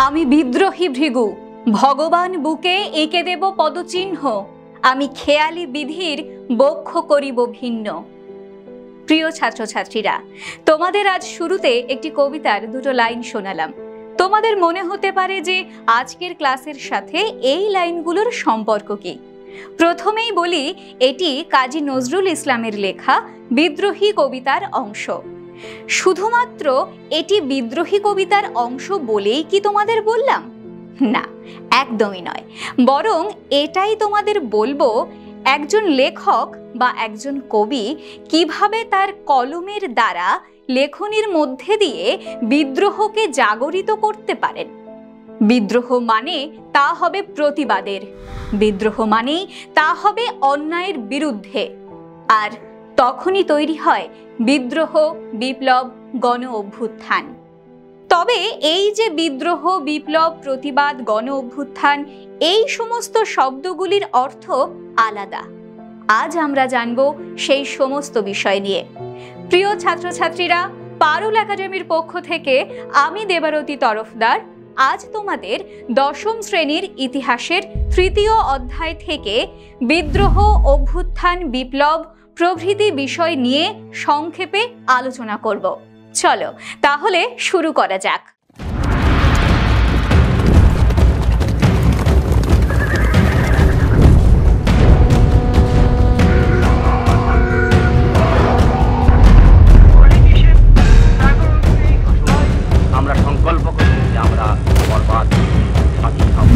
আমি বিদ্রোহী ভৃগু, ভগবান বুকে এঁকে দেব পদচিহ্ন, আমি খেয়ালি বিধির বক্ষ করিব ভিন্ন। প্রিয় ছাত্রছাত্রীরা, তোমাদের আজ শুরুতে একটি কবিতার দুটো লাইন শোনালাম। তোমাদের মনে হতে পারে যে আজকের ক্লাসের সাথে এই লাইনগুলোর সম্পর্ক কি। প্রথমেই বলি, এটি কাজী নজরুল ইসলামের লেখা বিদ্রোহী কবিতার অংশ। শুধুমাত্র এটি বিদ্রোহী কবিতার অংশ বলেই কি তোমাদের বললাম? না, একদমই নয়। বরং এটাই তোমাদের বলবো একজন লেখক বা একজন কবি কিভাবে তার কলমের দ্বারা লেখনীর মধ্যে দিয়ে বিদ্রোহকে জাগরিত করতে পারেন। বিদ্রোহ মানে তা হবে প্রতিবাদের, বিদ্রোহ মানেই তা হবে অন্যায়ের বিরুদ্ধে, আর তখনই তৈরি হয় বিদ্রোহ, বিপ্লব, গণ অভ্যুত্থান। তবে এই যে বিদ্রোহ, বিপ্লব, প্রতিবাদ, গণ অভ্যুত্থান, এই সমস্ত শব্দগুলির অর্থ আলাদা। আজ আমরা জানব সেই সমস্ত বিষয় নিয়ে। প্রিয় ছাত্রছাত্রীরা, পারুল একাডেমির পক্ষ থেকে আমি দেবারতী তরফদার আজ তোমাদের দশম শ্রেণীর ইতিহাসের তৃতীয় অধ্যায় থেকে বিদ্রোহ, অভ্যুত্থান, বিপ্লব প্রভৃতি বিষয় নিয়ে সংক্ষেপে আলোচনা করব। চলো তাহলে শুরু করা যাক। আমরা সংকল্প করি যে আমরা বরবাদ স্বাধীন হব।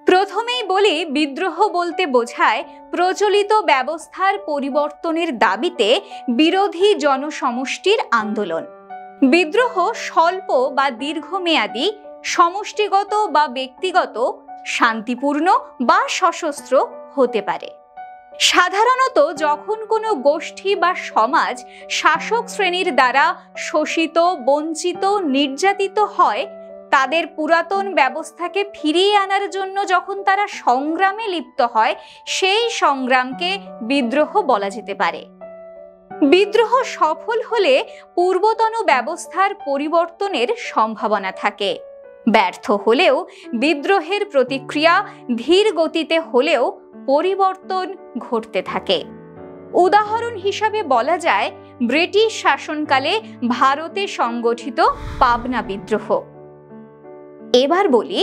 প্রথমেই বলি, বিদ্রোহ বলতে বোঝায় প্রচলিত ব্যবস্থার পরিবর্তনের দাবিতে বিরোধী জনসমষ্টির আন্দোলন। বিদ্রোহ স্বল্প বা দীর্ঘমেয়াদী, সমষ্টিগত বা ব্যক্তিগত, শান্তিপূর্ণ বা সশস্ত্র হতে পারে। সাধারণত যখন কোনো গোষ্ঠী বা সমাজ শাসক শ্রেণীর দ্বারা শোষিত, বঞ্চিত, নির্যাতিত হয়, তাদের পুরাতন ব্যবস্থাকে ফিরিয়ে আনার জন্য যখন তারা সংগ্রামে লিপ্ত হয়, সেই সংগ্রামকে বিদ্রোহ বলা যেতে পারে। বিদ্রোহ সফল হলে পূর্বতন ব্যবস্থার পরিবর্তনের সম্ভাবনা থাকে। ব্যর্থ হলেও বিদ্রোহের প্রতিক্রিয়া ধীর গতিতে হলেও পরিবর্তন ঘটতে থাকে। উদাহরণ হিসাবে বলা যায় ব্রিটিশ শাসনকালে ভারতে সংগঠিত পাবনা বিদ্রোহ। এবার বলি,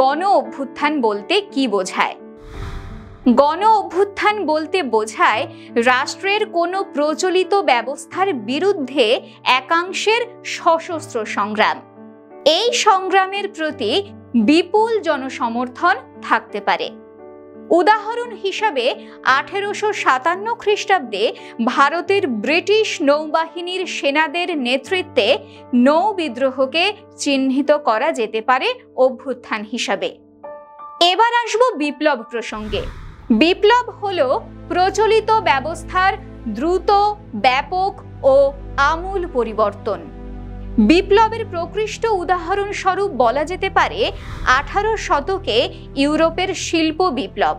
গণ অভ্যুত্থান বলতে কি বোঝায়। গণ অভ্যুত্থান বলতে বোঝায় রাষ্ট্রের কোনো প্রচলিত ব্যবস্থার বিরুদ্ধে একাংশের সশস্ত্র সংগ্রাম। এই সংগ্রামের প্রতি বিপুল জনসমর্থন থাকতে পারে। উদাহরণ হিসাবে 1857 খ্রিস্টাব্দে ভারতের ব্রিটিশ নৌবাহিনীর সেনাদের নেতৃত্বে নৌ বিদ্রোহকে চিহ্নিত করা যেতে পারে অভ্যুত্থান হিসাবে। এবার আসবো বিপ্লব প্রসঙ্গে। বিপ্লব হলো প্রচলিত ব্যবস্থার দ্রুত, ব্যাপক ও আমূল পরিবর্তন। বিপ্লবের প্রকৃষ্ট উদাহরণ স্বরূপ বলা যেতে পারে 18 শতকে ইউরোপের শিল্প বিপ্লব,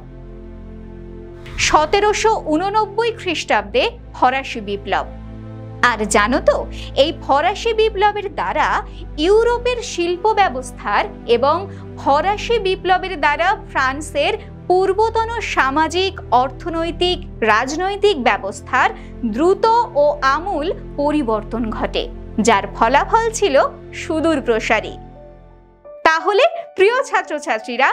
1789 খ্রিস্টাব্দে ফরাসি বিপ্লব। আর জানো তো, এই ফরাসি বিপ্লবের দ্বারা ইউরোপের শিল্প ব্যবস্থার এবং ফরাসি বিপ্লবের দ্বারা ফ্রান্সের পূর্বতন সামাজিক, অর্থনৈতিক, রাজনৈতিক ব্যবস্থার দ্রুত ও আমূল পরিবর্তন ঘটে, যার ফলাফল ছিল সুদূর প্রসারী। তাহলে প্রিয় ছাত্রছাত্রীরা,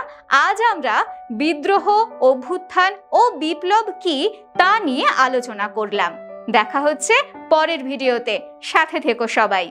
আজ আমরা বিদ্রোহ, অভ্যুত্থান ও বিপ্লব কি তা নিয়ে আলোচনা করলাম। দেখা হচ্ছে পরের ভিডিওতে, সাথে থেকো সবাই।